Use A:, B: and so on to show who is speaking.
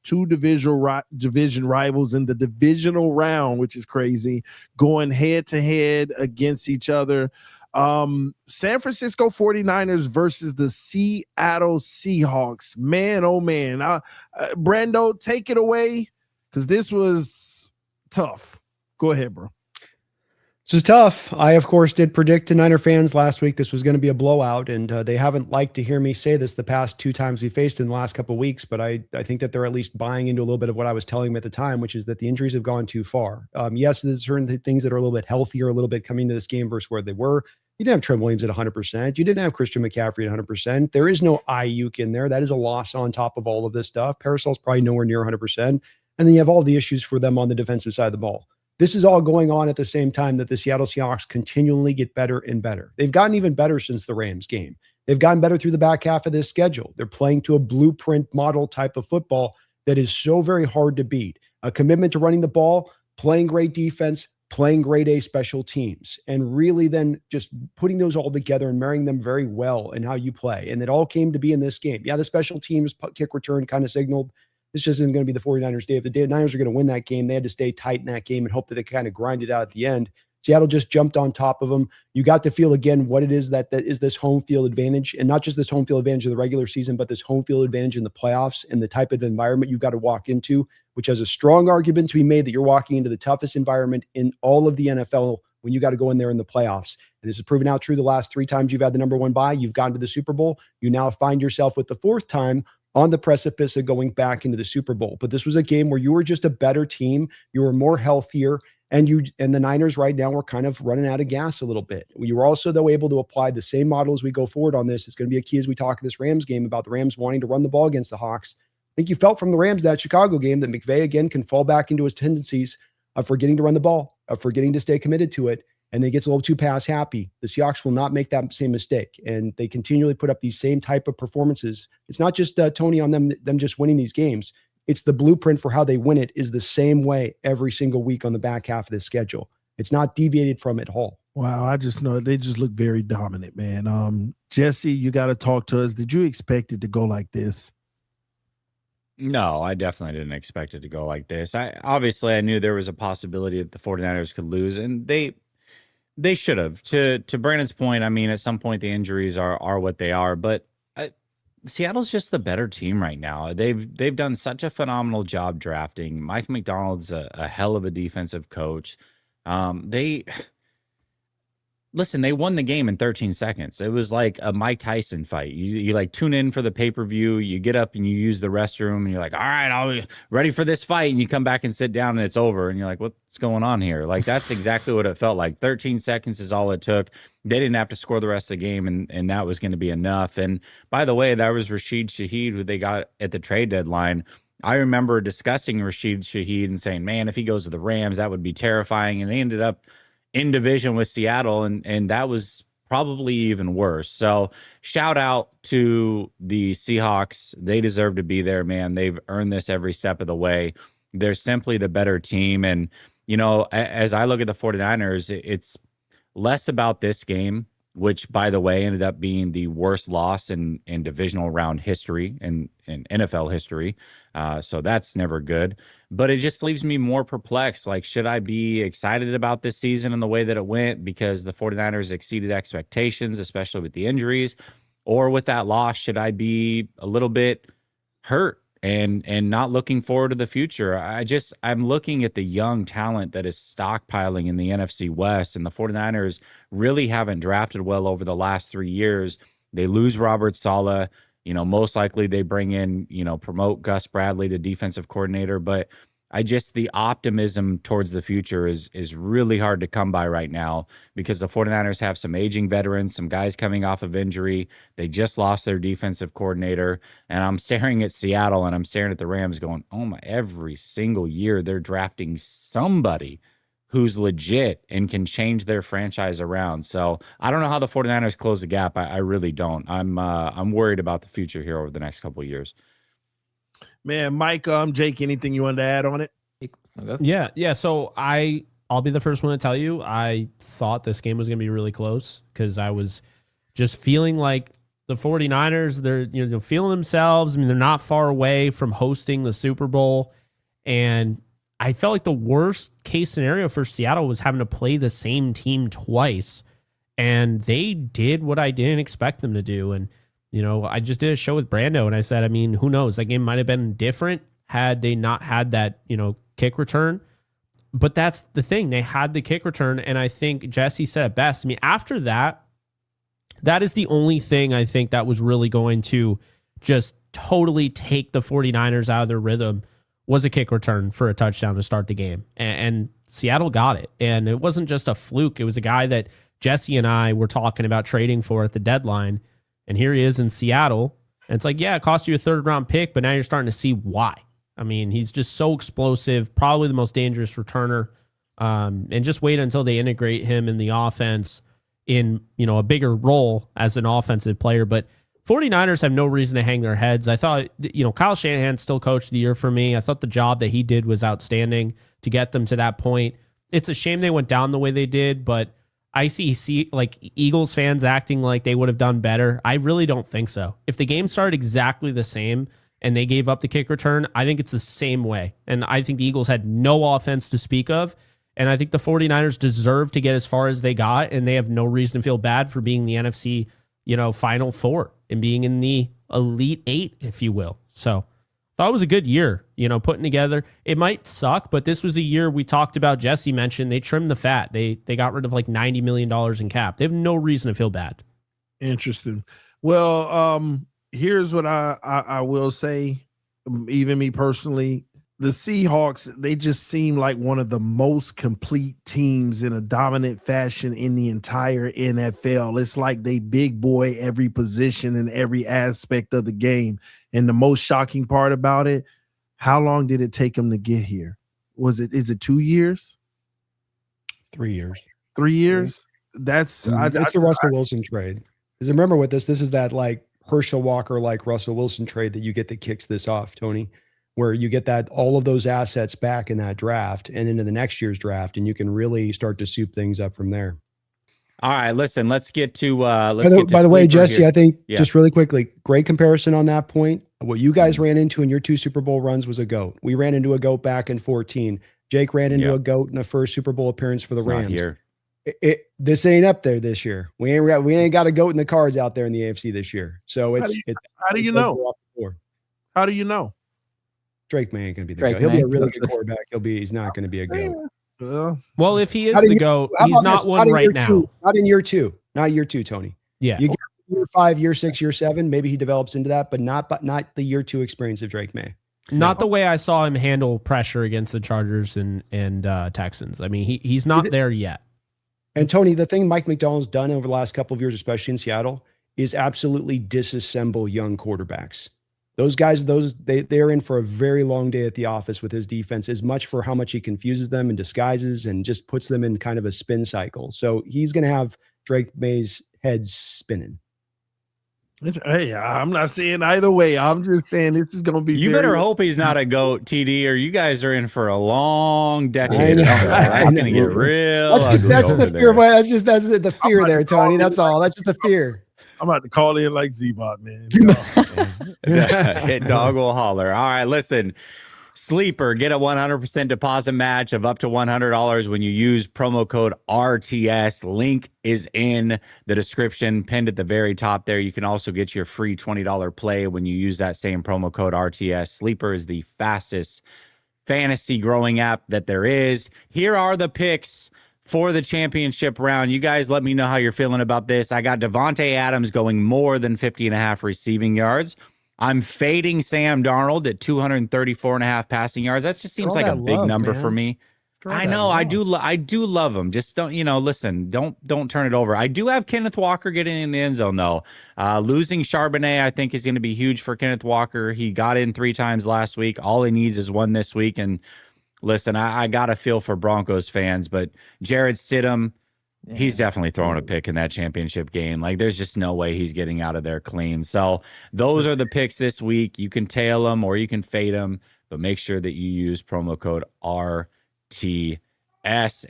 A: two division rivals in the divisional round, which is crazy, going head-to-head against each other. San Francisco 49ers versus the Seattle Seahawks. Man, oh man. Brando, take it away, because this was tough. Go ahead, bro.
B: This was tough. I, of course, did predict to Niner fans last week this was going to be a blowout, and they haven't liked to hear me say this the past two times we faced in the last couple of weeks, but I think that they're at least buying into a little bit of what I was telling them at the time, which is that the injuries have gone too far. Yes, there's certain things that are a little bit healthier, a little bit coming to this game versus where they were. You didn't have Trent Williams at 100%. You didn't have Christian McCaffrey at 100%. There is no Ayuk in there. That is a loss on top of all of this stuff. Parasol's probably nowhere near 100%. And then you have all the issues for them on the defensive side of the ball. This is all going on at the same time that the Seattle Seahawks continually get better and better. They've gotten even better since the Rams game. They've gotten better through the back half of this schedule. They're playing to a blueprint model type of football that is so very hard to beat. A commitment to running the ball, playing great defense, playing grade A special teams, and really then just putting those all together and marrying them very well in how you play. And it all came to be in this game. Yeah, the special teams kick return kind of signaled this just isn't going to be the 49ers day. If the Niners are going to win that game, they had to stay tight in that game and hope that they kind of grind it out at the end. Seattle just jumped on top of them. You got to feel again what it is that is this home field advantage, and not just this home field advantage of the regular season, but this home field advantage in the playoffs and the type of environment you've got to walk into, which has a strong argument to be made that you're walking into the toughest environment in all of the NFL when you got to go in there in the playoffs. And this has proven out true the last three times you've had the number one bye. You've gotten to the Super Bowl. You now find yourself with the fourth time on the precipice of going back into the Super Bowl. But this was a game where you were just a better team. You were more healthier. And the Niners right now were kind of running out of gas a little bit. You were also, though, able to apply the same model as we go forward on this. It's going to be a key as we talk this Rams game about the Rams wanting to run the ball against the Hawks. I think you felt from the Rams that Chicago game that McVay, again, can fall back into his tendencies of forgetting to run the ball, of forgetting to stay committed to it, and then gets a little too pass happy. The Seahawks will not make that same mistake, and they continually put up these same type of performances. It's not just Tony on them just winning these games. It's the blueprint for how they win it is the same way every single week on the back half of this schedule. It's not deviated from it at all.
A: Wow, I just know they just look very dominant, man. Jesse, you got to talk to us. Did you expect it to go like this?
C: No, I definitely didn't expect it to go like this. I knew there was a possibility that the 49ers could lose, and they should have. To Brandon's point, I mean, at some point the injuries are what they are, but Seattle's just the better team right now. They've done such a phenomenal job drafting. Mike McDonald's a hell of a defensive coach. They won the game in 13 seconds. It was like a Mike Tyson fight. You like tune in for the pay-per-view, you get up and you use the restroom, and you're like, all right, I'll be ready for this fight. And you come back and sit down and it's over. And you're like, what's going on here? Like, that's exactly what it felt like. 13 seconds is all it took. They didn't have to score the rest of the game, and that was going to be enough. And by the way, that was Rashid Shaheed, who they got at the trade deadline. I remember discussing Rashid Shaheed and saying, man, if he goes to the Rams, that would be terrifying. And they ended up in division with Seattle, and that was probably even worse. So shout out to the Seahawks. They deserve to be there, man. They've earned this every step of the way. They're simply the better team. And, as I look at the 49ers, it's less about this game, which, by the way, ended up being the worst loss in divisional round history and in NFL history. So that's never good. But it just leaves me more perplexed. Like, should I be excited about this season and the way that it went because the 49ers exceeded expectations, especially with the injuries? Or with that loss, should I be a little bit hurt and not looking forward to the future? I'm looking at the young talent that is stockpiling in the NFC West, and the 49ers really haven't drafted well over the last 3 years. They lose Robert Saleh. Most likely they bring in, promote Gus Bradley to defensive coordinator. But the optimism towards the future is really hard to come by right now because the 49ers have some aging veterans, some guys coming off of injury. They just lost their defensive coordinator. And I'm staring at Seattle and I'm staring at the Rams going, oh my, every single year they're drafting somebody who's legit and can change their franchise around. So I don't know how the 49ers close the gap. I really don't. I'm worried about the future here over the next couple of years.
A: Man, Mike, Jake, anything you wanted to add on it?
D: Yeah. So I'll be the first one to tell you, I thought this game was going to be really close because I was just feeling like the 49ers, they're feeling themselves. I mean, they're not far away from hosting the Super Bowl. And I felt like the worst case scenario for Seattle was having to play the same team twice. And they did what I didn't expect them to do. And, I just did a show with Brando and I said, I mean, who knows? That game might have been different had they not had that, kick return. But that's the thing. They had the kick return. And I think Jesse said it best. I mean, after that is the only thing I think that was really going to just totally take the 49ers out of their rhythm was a kick return for a touchdown to start the game. And Seattle got it. And it wasn't just a fluke. It was a guy that Jesse and I were talking about trading for at the deadline. And here he is in Seattle. And it's like, yeah, it cost you a 3rd-round pick, but now you're starting to see why. I mean, he's just so explosive, probably the most dangerous returner. And just wait until they integrate him in the offense in, a bigger role as an offensive player. But 49ers have no reason to hang their heads. I thought, Kyle Shanahan still coached the year for me. I thought the job that he did was outstanding to get them to that point. It's a shame they went down the way they did, but I see like Eagles fans acting like they would have done better. I really don't think so. If the game started exactly the same and they gave up the kick return, I think it's the same way. And I think the Eagles had no offense to speak of. And I think the 49ers deserve to get as far as they got, and they have no reason to feel bad for being the NFC, Final Four and being in the Elite Eight, if you will. So thought it was a good year, putting together. It might suck, but this was a year we talked about. Jesse mentioned they trimmed the fat. They got rid of like $90 million in cap. They have no reason to feel bad.
A: Interesting. Well, here's what I will say, even me personally. The Seahawks, they just seem like one of the most complete teams in a dominant fashion in the entire NFL. It's like they big boy every position and every aspect of the game. And the most shocking part about it, how long did it take them to get here? Is it 2 years?
B: 3 years.
A: 3 years? That's
B: the Russell Wilson trade. Because remember with this is that like Herschel Walker, like Russell Wilson trade that you get that kicks this off, Tony, where you get that all of those assets back in that draft and into the next year's draft, and you can really start to soup things up from there.
C: All right, listen, let's get to
B: by the way, Jesse,
C: here.
B: I think just really quickly, great comparison on that point. What you guys ran into in your 2 Super Bowl runs was a GOAT. We ran into a GOAT back in 2014. Jake ran into a GOAT in the first Super Bowl appearance for the Rams.
C: Here.
B: This ain't up there this year. We ain't got a GOAT in the cards out there in the AFC this year. So
A: how do you know? How do you know?
B: Drake May ain't going to be the GOAT. He'll be a really good quarterback. He's not going to be a GOAT.
D: Well, if he is the GOAT, he's not one right now.
B: Not in year 2. Not year 2, Tony.
D: Yeah.
B: You get year 5, year 6, year 7, maybe he develops into that, but not the year 2 experience of Drake May.
D: Not the way I saw him handle pressure against the Chargers and Texans. I mean, he's not there yet.
B: And Tony, the thing Mike McDonald's done over the last couple of years, especially in Seattle, is absolutely disassemble young quarterbacks. Those guys, they're in for a very long day at the office with his defense, as much for how much he confuses them and disguises and just puts them in kind of a spin cycle. So he's going to have Drake May's head spinning.
A: Hey, I'm not saying either way. I'm just saying this is going to be.
C: You better hope he's not a GOAT, TD, or you guys are in for a long decade. That's going to get real.
B: That's the fear. That's the fear there, Tony. That's all. That's just the fear.
A: I'm about to call in like Z-Bot, man.
C: Hit dog will holler. All right, listen. Sleeper, get a 100% deposit match of up to $100 when you use promo code RTS. Link is in the description, pinned at the very top there. You can also get your free $20 play when you use that same promo code RTS. Sleeper is the fastest fantasy growing app that there is. Here are the picks for the championship round. You guys let me know how you're feeling about this. I got Devontae Adams going more than 50.5 receiving yards. I'm fading Sam Darnold at 234.5 passing yards. That just seems like a big number for me. I know. I do love him. Just don't, listen, don't turn it over. I do have Kenneth Walker getting in the end zone though. Losing Charbonnet, I think, is going to be huge for Kenneth Walker. He got in 3 times last week. All he needs is 1 this week. And listen, I got a feel for Broncos fans, but Jared Stidham, he's definitely throwing a pick in that championship game. Like, there's just no way he's getting out of there clean. So those are the picks this week. You can tail them or you can fade them, but make sure that you use promo code RTS.